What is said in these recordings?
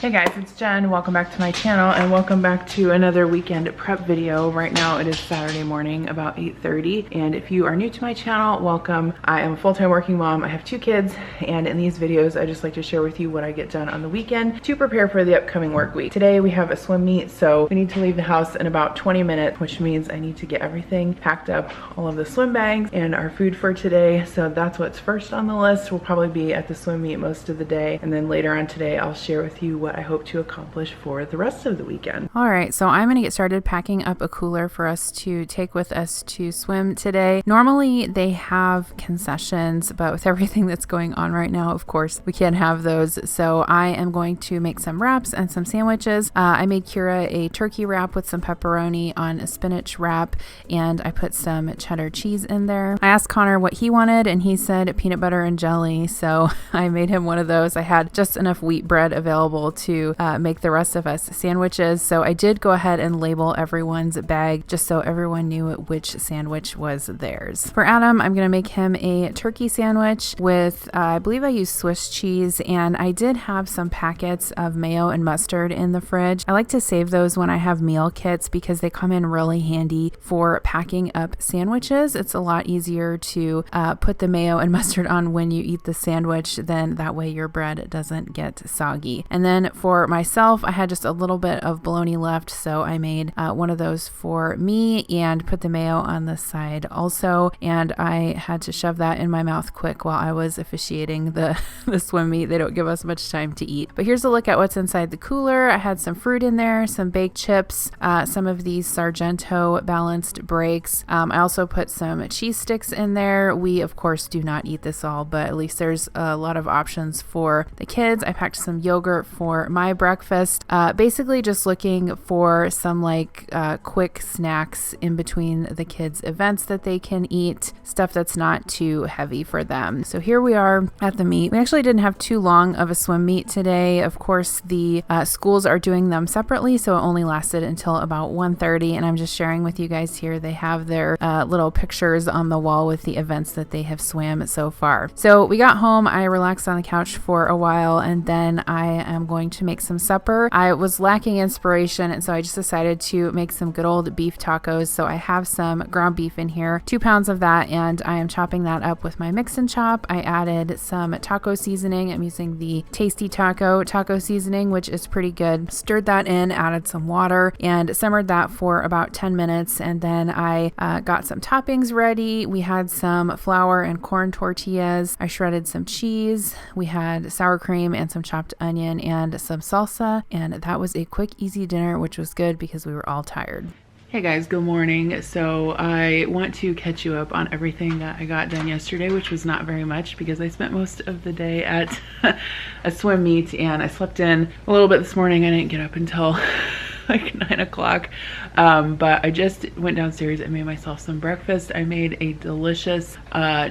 Hey guys, it's Jen. Welcome back to my channel and welcome back to another weekend prep video. Right now it is Saturday morning about 8:30, and if you are new to my channel, welcome. I am a full-time working mom. I have 2 kids, and in these videos I just like to share with you what I get done on the weekend to prepare for the upcoming work week. Today we have a swim meet, so we need to leave the house in about 20 minutes, which means I need to get everything packed up, all of the swim bags and our food for today. So that's what's first on the list. We'll probably be at the swim meet most of the day, and then later on today I'll share with you what I hope to accomplish for the rest of the weekend. All right, so I'm gonna get started packing up a cooler for us to take with us to swim today. Normally they have concessions, but with everything that's going on right now, of course, we can't have those. So I am going to make some wraps and some sandwiches. I made Kira a turkey wrap with some pepperoni on a spinach wrap, and I put some cheddar cheese in there. I asked Connor what he wanted, and he said peanut butter and jelly, so I made him one of those. I had just enough wheat bread available to make the rest of us sandwiches. So I did go ahead and label everyone's bag just so everyone knew which sandwich was theirs. For Adam, I'm going to make him a turkey sandwich with, I believe I used Swiss cheese, and I did have some packets of mayo and mustard in the fridge. I like to save those when I have meal kits because they come in really handy for packing up sandwiches. It's a lot easier to put the mayo and mustard on when you eat the sandwich, then that way your bread doesn't get soggy. And then for myself, I had just a little bit of bologna left, so I made one of those for me and put the mayo on the side also, and I had to shove that in my mouth quick while I was officiating the swim meet. They don't give us much time to eat. But here's a look at what's inside the cooler. I had some fruit in there, some baked chips, some of these Sargento balanced breaks. I also put some cheese sticks in there. We of course do not eat this all, but at least there's a lot of options for the kids. I packed some yogurt for my breakfast, basically just looking for some quick snacks in between the kids' events that they can eat, stuff that's not too heavy for them. So here we are at the meet. We actually didn't have too long of a swim meet today. Of course, the schools are doing them separately, so it only lasted until about 1:30, and I'm just sharing with you guys here. They have their little pictures on the wall with the events that they have swam so far. So we got home, I relaxed on the couch for a while, and then I am going to make some supper. I was lacking inspiration, and so I just decided to make some good old beef tacos. So I have some ground beef in here, 2 pounds of that, and I am chopping that up with my mix and chop. I added some taco seasoning. I'm using the Tasty Taco seasoning, which is pretty good. Stirred that in, added some water, and simmered that for about 10 minutes. And then I got some toppings ready. We had some flour and corn tortillas. I shredded some cheese. We had sour cream and some chopped onion and some salsa, and that was a quick, easy dinner, which was good because we were all tired. Hey guys, good morning. So I want to catch you up on everything that I got done yesterday, which was not very much because I spent most of the day at a swim meet, and I slept in a little bit this morning. I didn't get up until like 9 o'clock, but I just went downstairs and made myself some breakfast. I made a delicious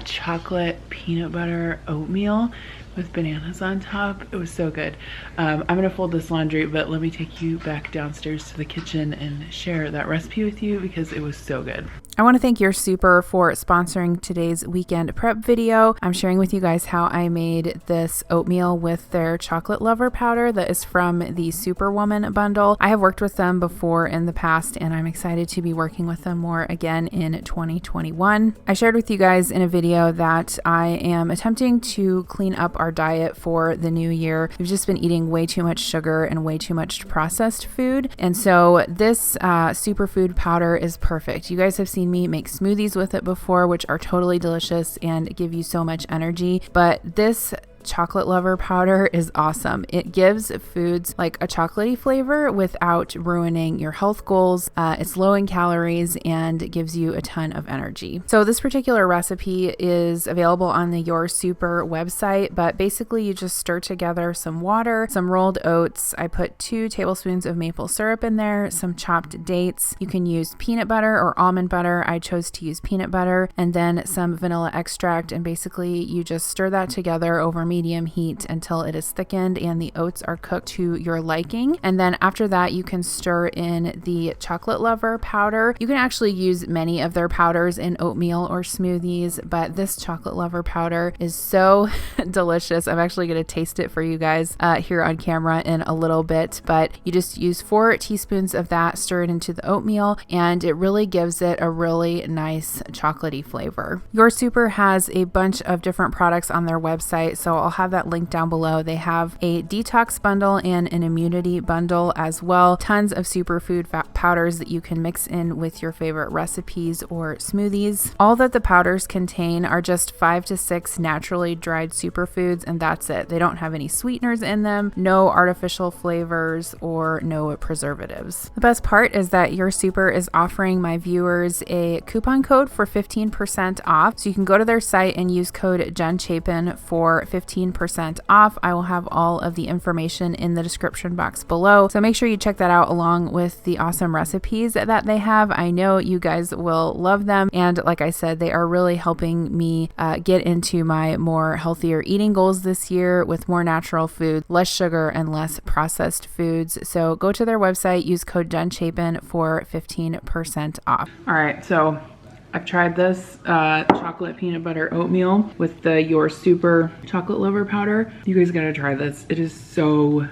chocolate peanut butter oatmeal with bananas on top. It was so good. I'm gonna fold this laundry, but let me take you back downstairs to the kitchen and share that recipe with you because it was so good. I want to thank Your Super for sponsoring today's weekend prep video. I'm sharing with you guys how I made this oatmeal with their chocolate lover powder that is from the Superwoman bundle. I have worked with them before in the past, and I'm excited to be working with them more again in 2021. I shared with you guys in a video that I am attempting to clean up our diet for the new year. We've just been eating way too much sugar and way too much processed food, and so this superfood powder is perfect. You guys have seen me make smoothies with it before, which are totally delicious and give you so much energy, but this chocolate lover powder is awesome. It gives foods like a chocolatey flavor without ruining your health goals. It's low in calories and gives you a ton of energy. So this particular recipe is available on the Your Super website, but basically you just stir together some water, some rolled oats. I put 2 tablespoons of maple syrup in there, some chopped dates. You can use peanut butter or almond butter. I chose to use peanut butter, and then some vanilla extract, and basically you just stir that together over medium medium heat until it is thickened and the oats are cooked to your liking. And then after that, you can stir in the chocolate lover powder. You can actually use many of their powders in oatmeal or smoothies, but this chocolate lover powder is so delicious. I'm actually going to taste it for you guys here on camera in a little bit, but you just use 4 teaspoons of that, stir it into the oatmeal, and it really gives it a really nice chocolatey flavor. Your Super has a bunch of different products on their website, so I'll have that link down below. They have a detox bundle and an immunity bundle as well. Tons of superfood powders that you can mix in with your favorite recipes or smoothies. All that the powders contain are just 5 to 6 naturally dried superfoods, and that's it. They don't have any sweeteners in them, no artificial flavors, or no preservatives. The best part is that Your Super is offering my viewers a coupon code for 15% off. So you can go to their site and use code Jen Chapin for 15% off. I will have all of the information in the description box below. So make sure you check that out along with the awesome recipes that they have. I know you guys will love them. And like I said, they are really helping me get into my more healthier eating goals this year with more natural food, less sugar, and less processed foods. So go to their website, use code Jen Chapin for 15% off. All right, so I've tried this chocolate peanut butter oatmeal with the Your Super chocolate lover powder. You guys gotta try this. It is so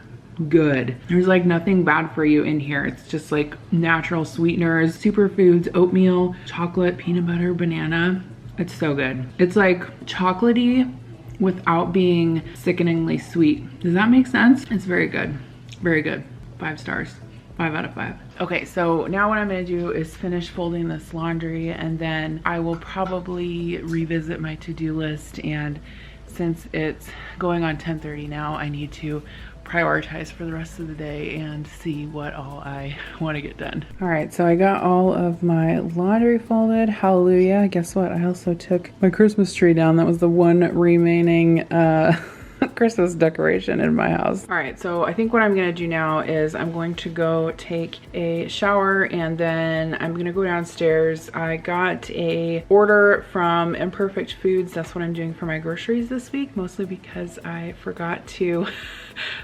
good. There's like nothing bad for you in here. It's just like natural sweeteners, superfoods, oatmeal, chocolate, peanut butter, banana. It's so good. It's like chocolatey without being sickeningly sweet. Does that make sense? It's very good. Very good. 5 stars. 5 out of 5. Okay, so now what I'm gonna do is finish folding this laundry, and then I will probably revisit my to-do list. And since it's going on 10:30 now, I need to prioritize for the rest of the day and see what all I want to get done. All right, so I got all of my laundry folded. Hallelujah. Guess what? I also took my Christmas tree down. That was the one remaining Christmas decoration in my house. All right, so I think what I'm gonna do now is I'm going to go take a shower, and then I'm gonna go downstairs. I got a order from Imperfect Foods. That's what I'm doing for my groceries this week, mostly because I forgot to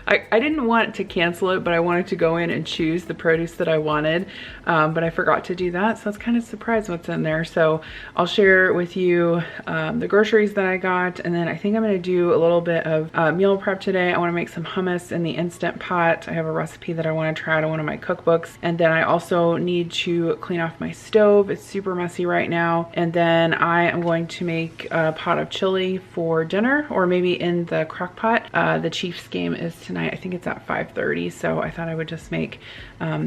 I didn't want to cancel it, but I wanted to go in and choose the produce that I wanted, but I forgot to do that, so I was kind of surprised what's in there. So I'll share with you the groceries that I got, and then I think I'm going to do a little bit of meal prep today. I want to make some hummus in the Instant Pot. I have a recipe that I want to try out of one of my cookbooks, and then I also need to clean off my stove. It's super messy right now, and then I am going to make a pot of chili for dinner, or maybe in the crock pot. The Chiefs game is tonight. I think it's at 5:30, so I thought I would just make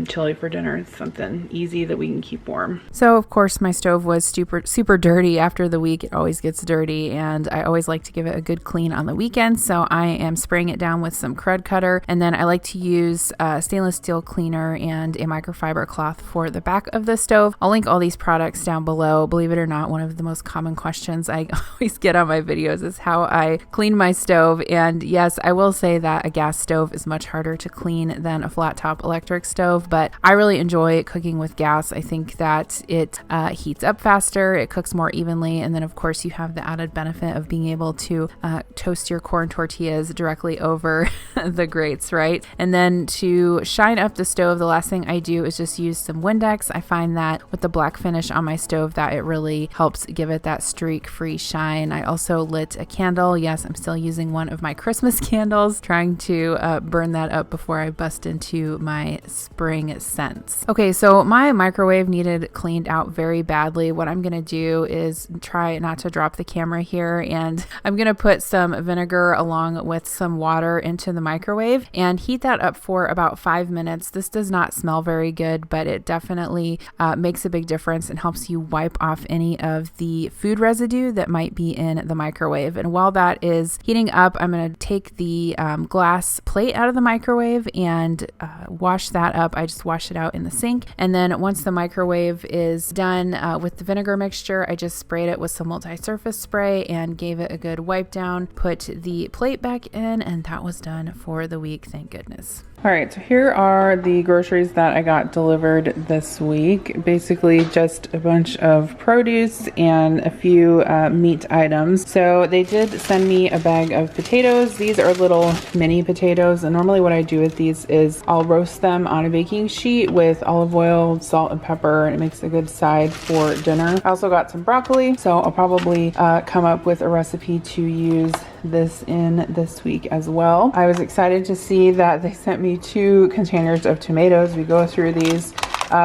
chili for dinner. It's something easy that we can keep warm. So of course my stove was super dirty after the week. It always gets dirty, and I always like to give it a good clean on the weekend, so I am spraying it down with some Crud Cutter, and then I like to use stainless steel cleaner and a microfiber cloth for the back of the stove. I'll link all these products down below. Believe it or not, one of the most common questions I always get on my videos is how I clean my stove, and yes, I will say that a gas stove is much harder to clean than a flat top electric stove, but I really enjoy cooking with gas. I think that it heats up faster, it cooks more evenly, and then of course you have the added benefit of being able to toast your corn tortillas directly over the grates, right? And then to shine up the stove, the last thing I do is just use some Windex. I find that with the black finish on my stove that it really helps give it that streak-free shine. I also lit a candle. Yes, I'm still using one of my Christmas candles, trying to burn that up before I bust into my spring scents. Okay, so my microwave needed cleaned out very badly. What I'm gonna do is try not to drop the camera here, and I'm gonna put some vinegar along with some water into the microwave and heat that up for about 5 minutes. This does not smell very good, but it definitely makes a big difference and helps you wipe off any of the food residue that might be in the microwave. And while that is heating up, I'm gonna take the glass plate out of the microwave and wash that up. I just wash it out in the sink, and then once the microwave is done with the vinegar mixture, I just sprayed it with some multi-surface spray and gave it a good wipe down, put the plate back in, and that was done for the week, thank goodness. All right, so here are the groceries that I got delivered this week. Basically just a bunch of produce and a few meat items. So they did send me a bag of potatoes. These are little mini potatoes, and normally what I do with these is I'll roast them on a baking sheet with olive oil, salt, and pepper, and it makes a good side for dinner. I also got some broccoli, so I'll probably come up with a recipe to use this in this week as well. I was excited to see that they sent me 2 containers of tomatoes. We go through these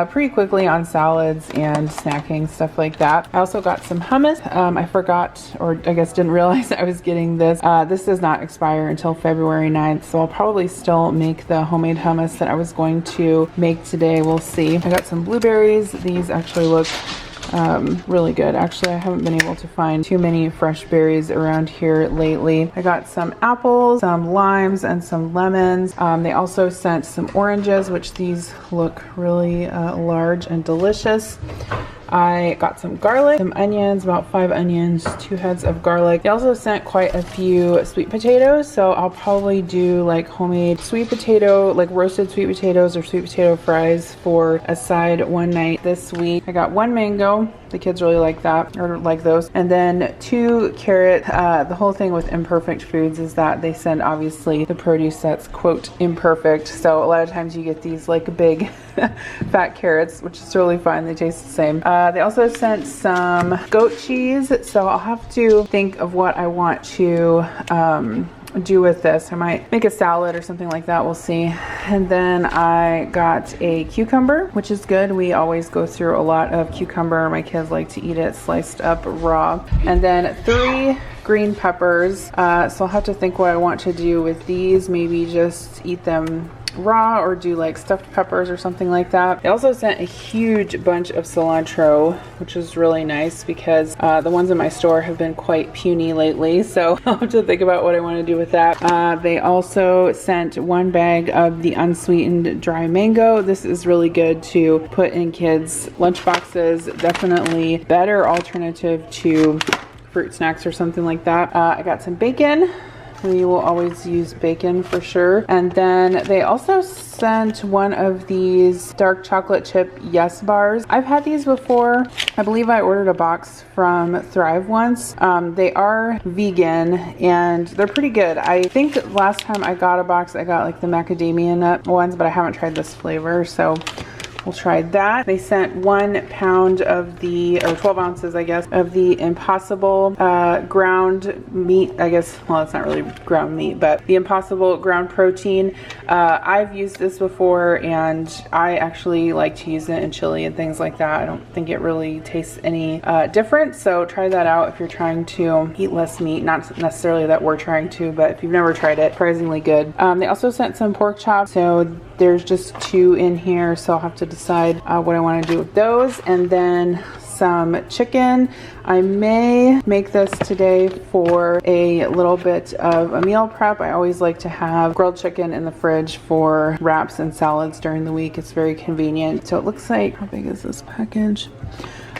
pretty quickly on salads and snacking, stuff like that. I also got some hummus. I forgot, or I guess didn't realize I was getting this. This does not expire until February 9th, so I'll probably still make the homemade hummus that I was going to make today. We'll see. I got some blueberries. These actually look really good. Actually, I haven't been able to find too many fresh berries around here lately. I got some apples, some limes, and some lemons. They also sent some oranges, which these look really large and delicious. I got some garlic, some onions, about 5 onions, 2 heads of garlic. They also sent quite a few sweet potatoes, so I'll probably do like homemade sweet potato, like roasted sweet potatoes or sweet potato fries for a side one night this week. I got 1 mango. The kids really like that, or like those. And then 2 carrot. The whole thing with Imperfect Foods is that they send obviously the produce that's quote imperfect. So a lot of times you get these like big fat carrots, which is really fine. They taste the same. They also sent some goat cheese. So I'll have to think of what I want to do with this. I might make a salad or something like that. We'll see. And then I got a cucumber, which is good. We always go through a lot of cucumber. My kids like to eat it sliced up raw. And then 3 green peppers. So I'll have to think what I want to do with these. Maybe just eat them raw or do like stuffed peppers or something like that. They also sent a huge bunch of cilantro, which is really nice because the ones in my store have been quite puny lately, so I'll have to think about what I want to do with that. They also sent 1 bag of the unsweetened dry mango. This is really good to put in kids' lunch boxes. Definitely better alternative to fruit snacks or something like that. I got some bacon. We will always use bacon for sure. And then they also sent 1 of these dark chocolate chip Yes bars. I've had these before. I believe I ordered a box from Thrive once. They are vegan and they're pretty good. I think last time I got a box, I got like the macadamia nut ones, but I haven't tried this flavor, so we'll try that. They sent 1 pound of the, or 12 ounces, I guess, of the Impossible ground meat. I guess, well, it's not really ground meat, but the Impossible ground protein. I've used this before and I actually like to use it in chili and things like that. I don't think it really tastes any different. So try that out if you're trying to eat less meat. Not necessarily that we're trying to, but if you've never tried it, surprisingly good. They also sent some pork chops. So there's just 2 in here, so I'll have to decide what I want to do with those. And then some chicken. I may make this today for a little bit of a meal prep. I always like to have grilled chicken in the fridge for wraps and salads during the week. It's very convenient. So it looks like, how big is this package?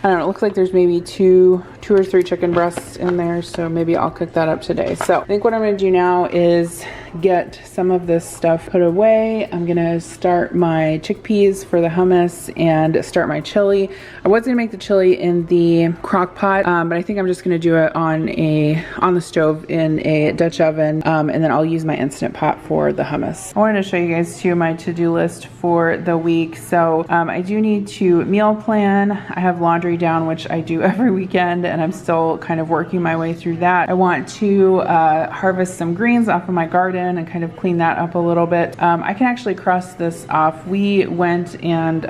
I don't know, it looks like there's maybe two or three chicken breasts in there, so maybe I'll cook that up today. So I think what I'm gonna do now is get some of this stuff put away. I'm gonna start my chickpeas for the hummus and start my chili. I was gonna make the chili in the crock pot, but I think I'm just gonna do it on the stove in a Dutch oven, and then I'll use my Instant Pot for the hummus. I wanted to show you guys too my to-do list for the week. So I do need to meal plan. I have laundry down, which I do every weekend, and I'm still kind of working my way through that. I want to harvest some greens off of my garden and kind of clean that up a little bit. I can actually cross this off. We went and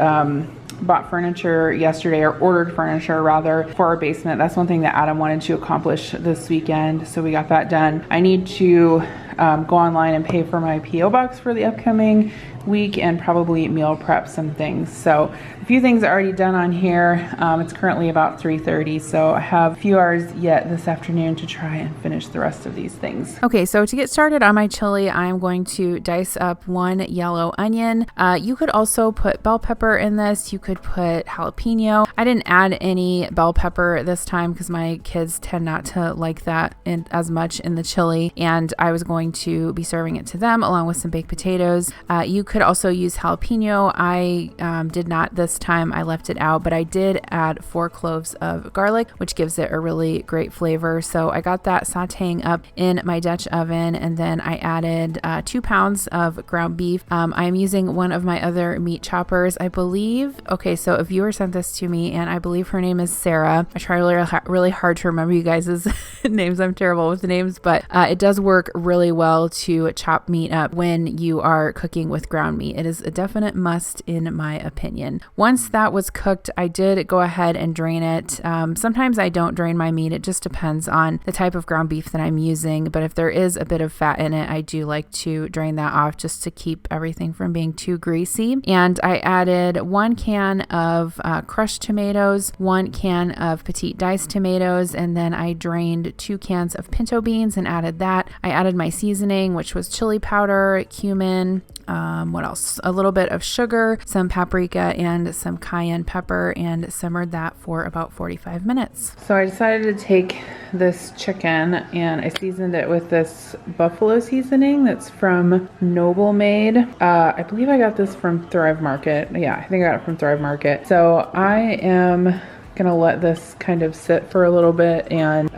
bought furniture yesterday, or ordered furniture rather, for our basement. That's one thing that Adam wanted to accomplish this weekend, so we got that done. I need to go online and pay for my P.O. box for the upcoming week and probably meal prep some things. So a few things are already done on here. It's currently about 3:30, so I have a few hours yet this afternoon to try and finish the rest of these things. Okay, so to get started on my chili, I'm going to dice up 1 yellow onion. You could also put bell pepper in this. You could put jalapeno. I didn't add any bell pepper this time because my kids tend not to like that as much in the chili, and I was going to be serving it to them along with some baked potatoes. You could also use jalapeno. I did not this time. I left it out, but I did add 4 cloves of garlic, which gives it a really great flavor. So I got that sauteing up in my Dutch oven, and then I added 2 pounds of ground beef. I'm using one of my other meat choppers, I believe. Okay, so a viewer sent this to me, and I believe her name is Sarah. I try really hard to remember you guys' names. I'm terrible with names, but it does work really well to chop meat up when you are cooking with ground meat. It is a definite must in my opinion. Once that was cooked, I did go ahead and drain it. Sometimes I don't drain my meat. It just depends on the type of ground beef that I'm using, but if there is a bit of fat in it, I do like to drain that off just to keep everything from being too greasy. And I added 1 can of crushed tomatoes, 1 can of petite diced tomatoes, and then I drained 2 cans of pinto beans and added that. I added my seasoning, which was chili powder, cumin, what else? A little bit of sugar, some paprika, and some cayenne pepper, and simmered that for about 45 minutes. So I decided to take this chicken and I seasoned it with this buffalo seasoning that's from Noble Made. I believe I got this from Thrive Market. Yeah, I think I got it from Thrive Market. So I am gonna let this kind of sit for a little bit and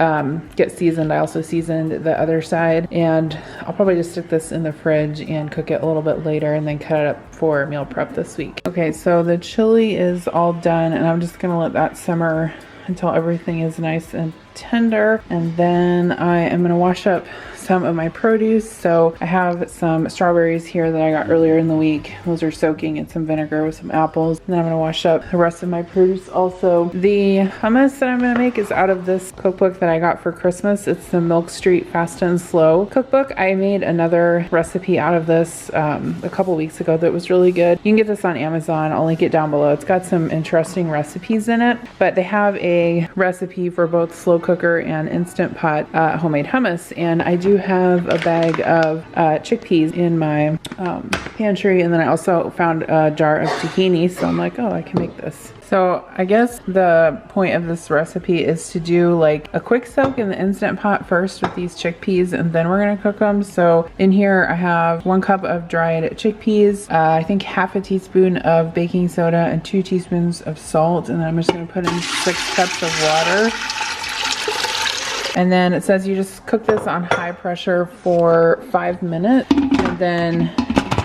get seasoned. I also seasoned the other side, and I'll probably just stick this in the fridge and cook it a little bit later and then cut it up for meal prep this week. Okay, so the chili is all done, and I'm just gonna let that simmer until everything is nice and tender, and then I am going to wash up some of my produce. So I have some strawberries here that I got earlier in the week. Those are soaking in some vinegar with some apples, and then I'm going to wash up the rest of my produce also. The hummus that I'm going to make is out of this cookbook that I got for Christmas. It's the Milk Street Fast and Slow cookbook. I made another recipe out of this a couple weeks ago that was really good. You can get this on Amazon. I'll link it down below. It's got some interesting recipes in it, but they have a recipe for both slow cooker and Instant Pot homemade hummus, and I do have a bag of chickpeas in my pantry, and then I also found a jar of tahini, so I'm like, oh, I can make this. So I guess the point of this recipe is to do like a quick soak in the Instant Pot first with these chickpeas, and then we're gonna cook them. So in here I have 1 cup of dried chickpeas, I think half a teaspoon of baking soda and 2 teaspoons of salt, and then I'm just gonna put in 6 cups of water. And then it says you just cook this on high pressure for 5 minutes, and then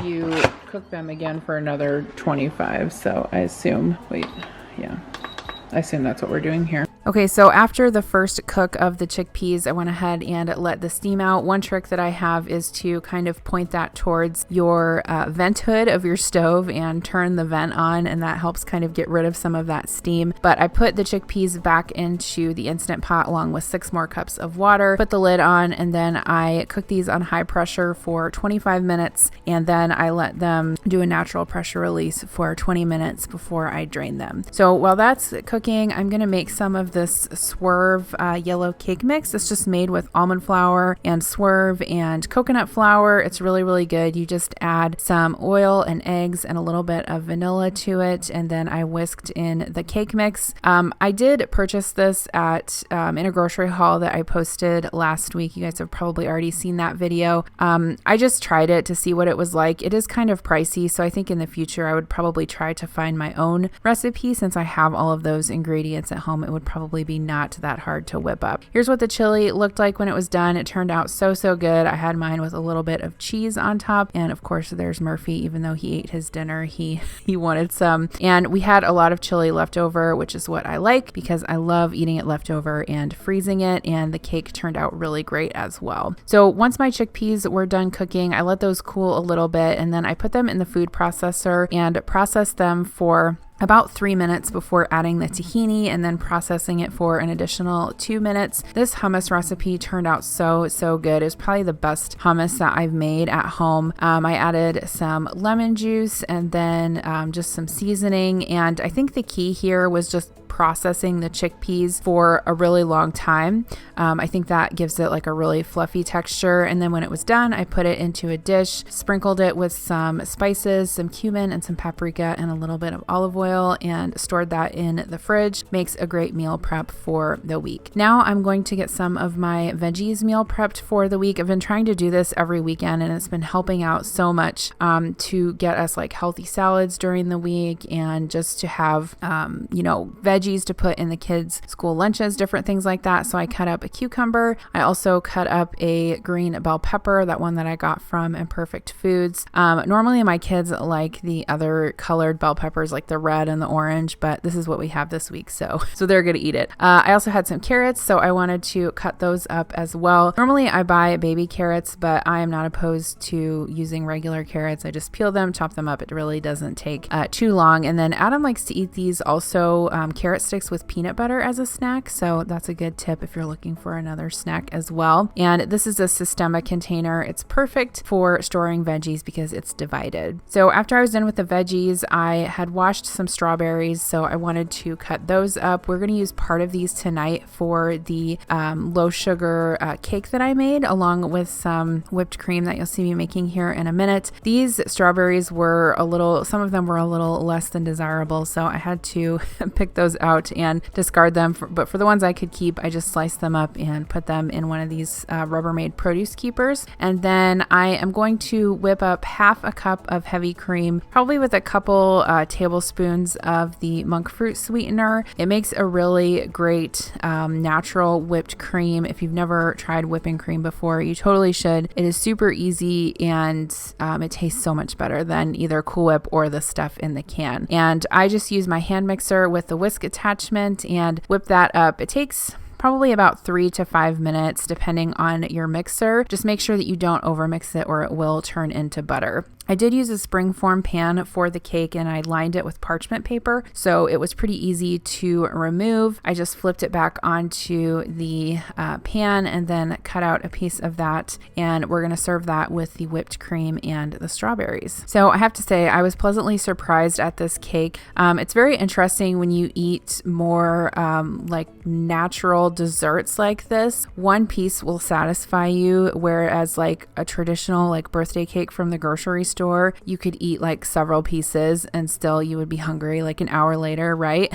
you cook them again for another 25. So I assume, I assume that's what we're doing here. Okay, so after the first cook of the chickpeas, I went ahead and let the steam out. One trick that I have is to kind of point that towards your vent hood of your stove and turn the vent on, and that helps kind of get rid of some of that steam. But I put the chickpeas back into the Instant Pot along with 6 more cups of water, put the lid on, and then I cook these on high pressure for 25 minutes, and then I let them do a natural pressure release for 20 minutes before I drain them. So while that's cooking, I'm going to make some of this Swerve yellow cake mix. It's just made with almond flour and Swerve and coconut flour. It's really, really good. You just add some oil and eggs and a little bit of vanilla to it, and then I whisked in the cake mix. I did purchase this at in a grocery haul that I posted last week. You guys have probably already seen that video. I just tried it to see what it was like. It is kind of pricey, so I think in the future I would probably try to find my own recipe. Since I have all of those ingredients at home, it would probably be not that hard to whip up. Here's what the chili looked like when it was done. It turned out so good. I had mine with a little bit of cheese on top, and of course there's Murphy. Even though he ate his dinner, he wanted some, and we had a lot of chili left over, which is what I like because I love eating it left over and freezing it, and the cake turned out really great as well. So once my chickpeas were done cooking, I let those cool a little bit, and then I put them in the food processor and processed them for about 3 minutes before adding the tahini and then processing it for an additional 2 minutes. This hummus recipe turned out so good. It was probably the best hummus that I've made at home. I added some lemon juice and then just some seasoning, and I think the key here was just processing the chickpeas for a really long time. I think that gives it like a really fluffy texture. And then when it was done, I put it into a dish, sprinkled it with some spices, some cumin and some paprika and a little bit of olive oil, and stored that in the fridge. Makes a great meal prep for the week. Now I'm going to get some of my veggies meal prepped for the week. I've been trying to do this every weekend, and it's been helping out so much to get us like healthy salads during the week, and just to have veggies to put in the kids' school lunches, different things like that. So I cut up a cucumber. I also cut up a green bell pepper, that one that I got from Imperfect Foods. Normally my kids like the other colored bell peppers, like the red and the orange, but this is what we have this week, so they're gonna eat it. I also had some carrots, so I wanted to cut those up as well. Normally I buy baby carrots, but I am not opposed to using regular carrots. I just peel them, chop them up. It really doesn't take too long. And then Adam likes to eat these also, carrot sticks with peanut butter as a snack, so that's a good tip if you're looking for another snack as well. And this is a Sistema container. It's perfect for storing veggies because it's divided. So after I was done with the veggies, I had washed some strawberries, so I wanted to cut those up. We're going to use part of these tonight for the low sugar cake that I made, along with some whipped cream that you'll see me making here in a minute. These strawberries were some of them were a little less than desirable, so I had to pick those out and discard them. But for the ones I could keep, I just sliced them up and put them in one of these Rubbermaid produce keepers. And then I am going to whip up half a cup of heavy cream, probably with a couple tablespoons of the monk fruit sweetener. It makes a really great natural whipped cream. If you've never tried whipping cream before, you totally should. It is super easy, and it tastes so much better than either Cool Whip or the stuff in the can. And I just use my hand mixer with the whisk attachment and whip that up. It takes probably about 3 to 5 minutes depending on your mixer. Just make sure that you don't overmix it or it will turn into butter. I did use a springform pan for the cake, and I lined it with parchment paper, so it was pretty easy to remove. I just flipped it back onto the pan and then cut out a piece of that, and we're going to serve that with the whipped cream and the strawberries. So I have to say, I was pleasantly surprised at this cake. It's very interesting when you eat more like natural desserts like this. One piece will satisfy you, whereas like a traditional like birthday cake from the grocery store, you could eat like several pieces and still you would be hungry like an hour later, right?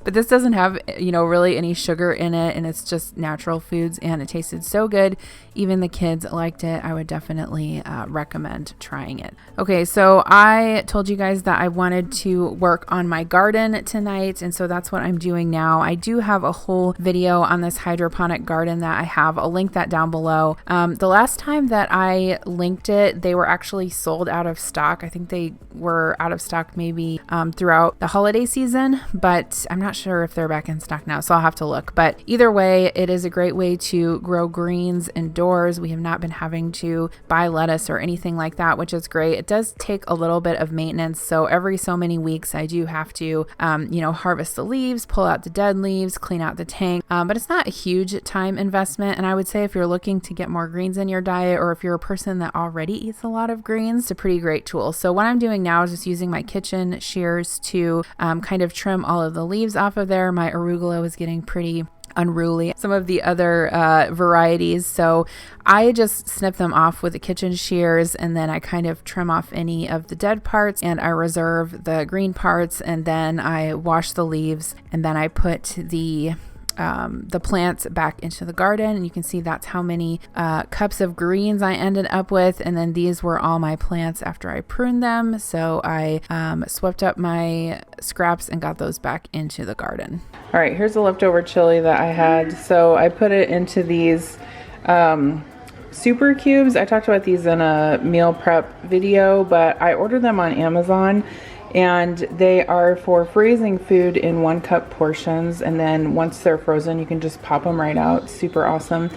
But this doesn't have, really any sugar in it, and it's just natural foods, and it tasted so good. Even the kids liked it. I would definitely recommend trying it. Okay, so I told you guys that I wanted to work on my garden tonight, and so that's what I'm doing now. I do have a whole video on this hydroponic garden that I have. I'll link that down below. The last time that I linked it, they were actually sold out of stock. I think they were out of stock maybe throughout the holiday season, but I'm not sure if they're back in stock now, so I'll have to look. But either way, it is a great way to grow greens indoors. We have not been having to buy lettuce or anything like that, which is great. It does take a little bit of maintenance, so every so many weeks I do have to harvest the leaves, pull out the dead leaves, clean out the tank, but it's not a huge time investment. And I would say if you're looking to get more greens in your diet, or if you're a person that already eats a lot of greens, it's a pretty great tool. So what I'm doing now is just using my kitchen shears to kind of trim all of the leaves off of there. My arugula was getting pretty unruly, some of the other varieties, so I just snip them off with the kitchen shears, and then I kind of trim off any of the dead parts, and I reserve the green parts, and then I wash the leaves, and then I put the plants back into the garden, and you can see that's how many cups of greens I ended up with. And then these were all my plants after I pruned them, so I swept up my scraps and got those back into the garden. All right, here's the leftover chili that I had. So I put it into these super cubes. I talked about these in a meal prep video, but I ordered them on Amazon, and they are for freezing food in 1 cup portions, and then once they're frozen you can just pop them right out. Super awesome.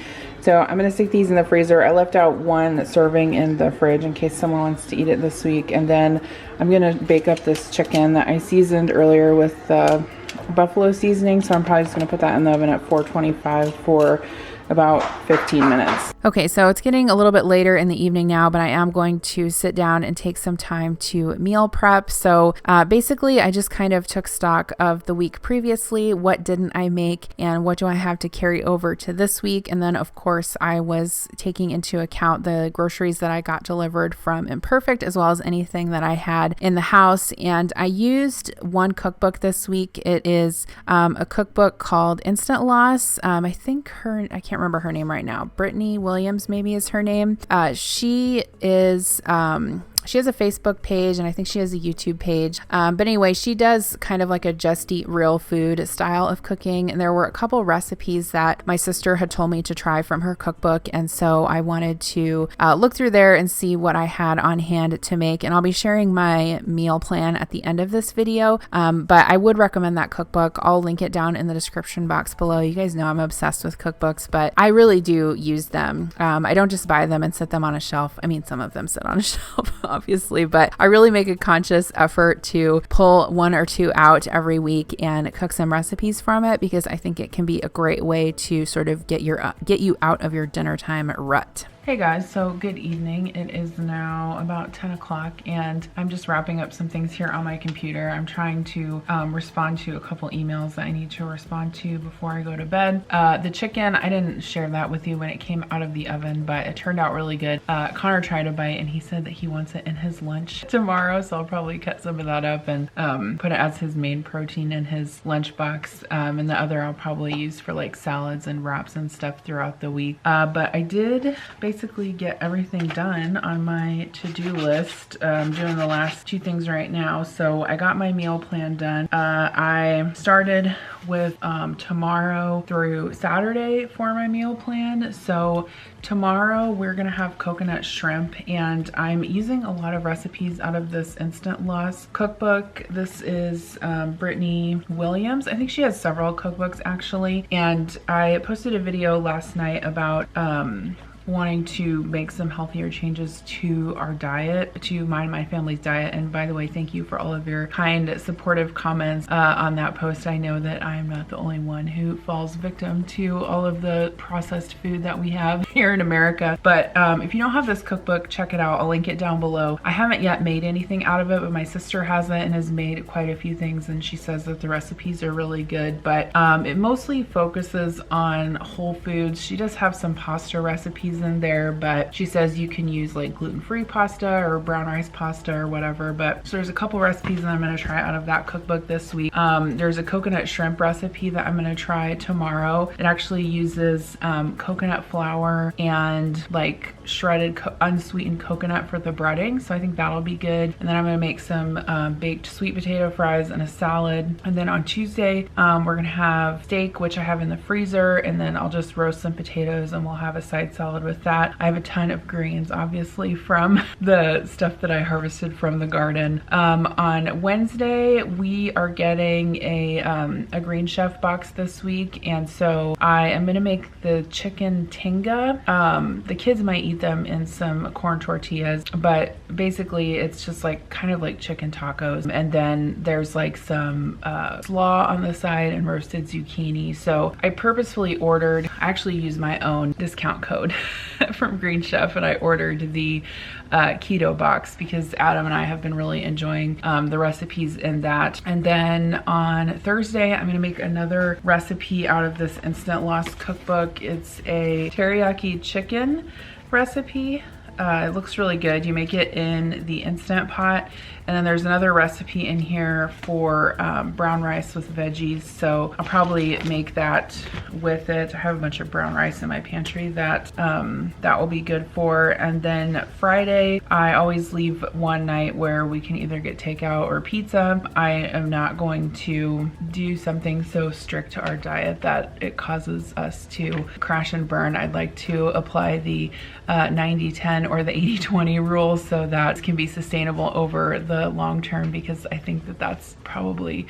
So I'm gonna stick these in the freezer. I left out one serving in the fridge in case someone wants to eat it this week. And then I'm gonna bake up this chicken that I seasoned earlier with buffalo seasoning. So I'm probably just gonna put that in the oven at 425 for about 15 minutes. Okay, so it's getting a little bit later in the evening now, but I am going to sit down and take some time to meal prep. So basically, I just kind of took stock of the week previously. What didn't I make and what do I have to carry over to this week? And then, of course, I was taking into account the groceries that I got delivered from Imperfect, as well as anything that I had in the house. And I used one cookbook this week. It is a cookbook called Instant Loss. I can't remember her name right now. Brittany Williams maybe is her name. She has a Facebook page and I think she has a YouTube page. But anyway, she does kind of like a just eat real food style of cooking. And there were a couple recipes that my sister had told me to try from her cookbook. And so I wanted to look through there and see what I had on hand to make. And I'll be sharing my meal plan at the end of this video. But I would recommend that cookbook. I'll link it down in the description box below. You guys know I'm obsessed with cookbooks, but I really do use them. I don't just buy them and sit them on a shelf. I mean, some of them sit on a shelf, obviously, but I really make a conscious effort to pull one or two out every week and cook some recipes from it because I think it can be a great way to sort of get you out of your dinner time rut. Hey guys, so good evening. It is now about 10 o'clock and I'm just wrapping up some things here on my computer. I'm trying to respond to a couple emails that I need to respond to before I go to bed. The chicken, I didn't share that with you when it came out of the oven, but it turned out really good. Connor tried a bite and he said that he wants it in his lunch tomorrow, so I'll probably cut some of that up and put it as his main protein in his lunchbox. And the other I'll probably use for like salads and wraps and stuff throughout the week. But I did basically get everything done on my to-do list. I'm doing the last two things right now. So I got my meal plan done. I started with tomorrow through Saturday for my meal plan. So tomorrow we're gonna have coconut shrimp and I'm using a lot of recipes out of this Instant Loss cookbook. This is Brittany Williams. I think she has several cookbooks actually. And I posted a video last night about wanting to make some healthier changes to our diet, to mine and my family's diet. And by the way, thank you for all of your kind, supportive comments on that post. I know that I'm not the only one who falls victim to all of the processed food that we have here in America. But if you don't have this cookbook, check it out. I'll link it down below. I haven't yet made anything out of it, but my sister has it and has made quite a few things. And she says that the recipes are really good, but it mostly focuses on whole foods. She does have some pasta recipes in there, but she says you can use like gluten-free pasta or brown rice pasta or whatever. But so there's a couple recipes that I'm going to try out of that cookbook this week. There's a coconut shrimp recipe that I'm going to try tomorrow. It actually uses coconut flour and like shredded unsweetened coconut for the breading, so I think that'll be good. And then I'm going to make some baked sweet potato fries and a salad. And then on Tuesday we're going to have steak, which I have in the freezer, and then I'll just roast some potatoes and we'll have a side salad with that. I have a ton of greens, obviously, from the stuff that I harvested from the garden. On Wednesday, we are getting a Green Chef box this week, and so I am gonna make the chicken tinga. The kids might eat them in some corn tortillas, but basically it's just like kind of like chicken tacos. And then there's like some slaw on the side and roasted zucchini. So I purposefully ordered, I actually used my own discount code from Green Chef, and I ordered the keto box because Adam and I have been really enjoying the recipes in that. And then on Thursday, I'm gonna make another recipe out of this Instant Loss cookbook. It's a teriyaki chicken recipe. It looks really good. You make it in the Instant Pot. And then there's another recipe in here for brown rice with veggies. So I'll probably make that with it. I have a bunch of brown rice in my pantry that that will be good for. And then Friday, I always leave one night where we can either get takeout or pizza. I am not going to do something so strict to our diet that it causes us to crash and burn. I'd like to apply the 90-10 or the 80-20 rule so that it can be sustainable over the long term, because I think that that's probably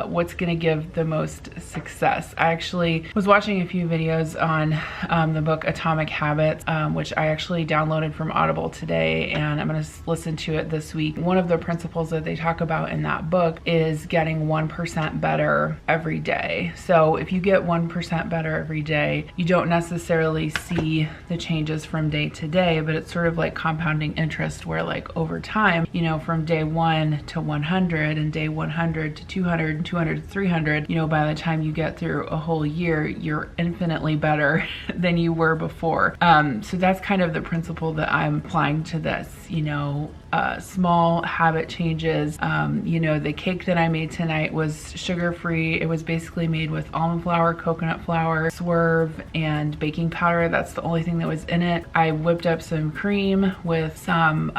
what's gonna give the most success. I actually was watching a few videos on the book Atomic Habits, which I actually downloaded from Audible today, and I'm gonna listen to it this week. One of the principles that they talk about in that book is getting 1% better every day. So if you get 1% better every day, you don't necessarily see the changes from day to day, but it's sort of like compounding interest, where like over time, you know, from day 1 to 100 and day 100 to 200 and 200 to 300, you know, by the time you get through a whole year, you're infinitely better than you were before. So that's kind of the principle that I'm applying to this, you know, small habit changes. You know, the cake that I made tonight was sugar-free. It was basically made with almond flour, coconut flour, swerve, and baking powder. That's the only thing that was in it. I whipped up some cream with some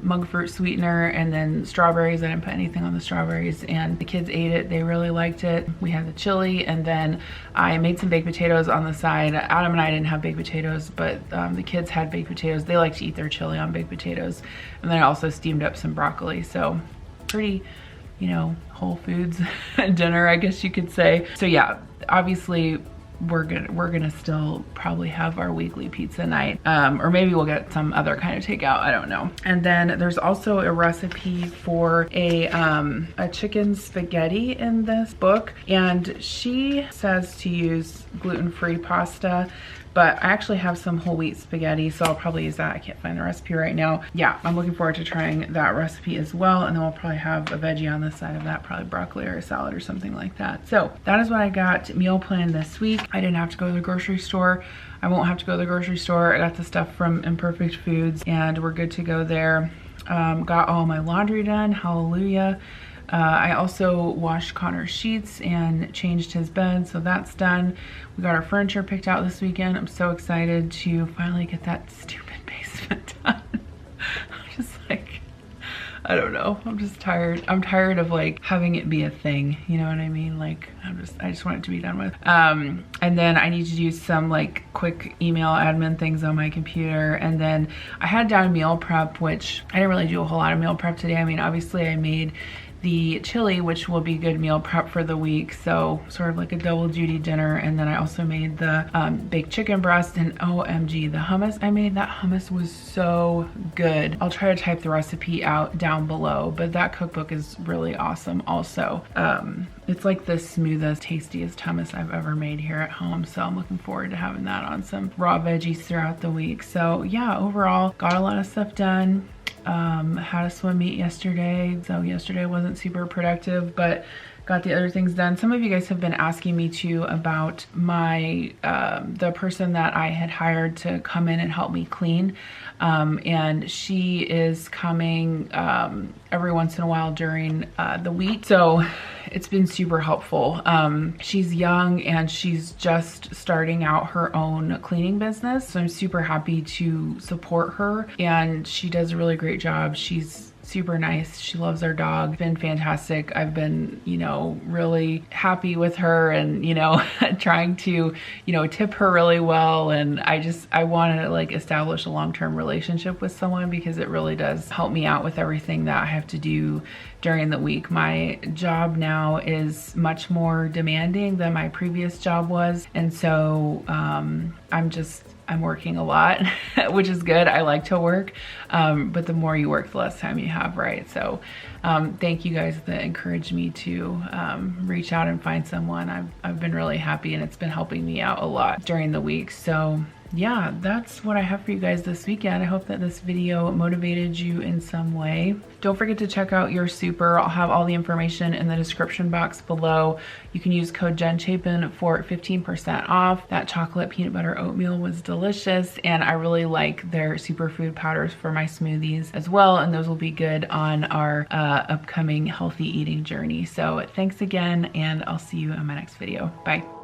monk fruit sweetener and then strawberries. I didn't put anything on the strawberries, and the kids ate it. They really liked it. We had the chili, and then I made some baked potatoes on the side. Adam and I didn't have baked potatoes, but the kids had baked potatoes. They like to eat their chili on baked potatoes. And then I also steamed up some broccoli. So pretty, you know, whole foods dinner, I guess you could say. So yeah, obviously we're gonna still probably have our weekly pizza night, or maybe we'll get some other kind of takeout, I don't know. And then there's also a recipe for a chicken spaghetti in this book, and she says to use gluten-free pasta, but I actually have some whole wheat spaghetti, so I'll probably use that. I can't find the recipe right now. Yeah, I'm looking forward to trying that recipe as well, and then we'll probably have a veggie on the side of that, probably broccoli or a salad or something like that. So that is what I got meal planned this week. I didn't have to go to the grocery store. I won't have to go to the grocery store. I got the stuff from Imperfect Foods, and we're good to go there. Got all my laundry done, hallelujah. I also washed Connor's sheets and changed his bed, so that's done. We got our furniture picked out this weekend. I'm so excited to finally get that stupid basement done. I'm just like, I don't know. I'm just tired. I'm tired of like having it be a thing. You know what I mean? Like I just want it to be done with. And then I need to do some like quick email admin things on my computer. And then I had down meal prep, which I didn't really do a whole lot of meal prep today. I mean, obviously I made the chili, which will be good meal prep for the week, so sort of like a double duty dinner. And then I also made the baked chicken breast, and OMG, the hummus I made, that hummus was so good. I'll try to type the recipe out down below, but that cookbook is really awesome also. It's like the smoothest, tastiest hummus I've ever made here at home, so I'm looking forward to having that on some raw veggies throughout the week. So yeah, overall got a lot of stuff done. Had a swim meet yesterday, so yesterday wasn't super productive, but got the other things done. Some of you guys have been asking me too about my the person that I had hired to come in and help me clean, and she is coming every once in a while during the week, so it's been super helpful. She's young and she's just starting out her own cleaning business, so I'm super happy to support her, and she does a really great job. She's super nice. She loves our dog. It's been fantastic. I've been, you know, really happy with her, and, you know, trying to, you know, tip her really well. And I want to like establish a long-term relationship with someone, because it really does help me out with everything that I have to do during the week. My job now is much more demanding than my previous job was. And so I'm working a lot, which is good. I like to work, but the more you work, the less time you have, right? So thank you guys that encouraged me to reach out and find someone. I've been really happy, and it's been helping me out a lot during the week. So yeah, that's what I have for you guys this weekend. I hope that this video motivated you in some way. Don't forget to check out your super. I'll have all the information in the description box below. You can use code Chapin for 15% off. That chocolate peanut butter oatmeal was delicious, and I really like their superfood powders for my smoothies as well, and those will be good on our upcoming healthy eating journey. So thanks again, and I'll see you in my next video. Bye.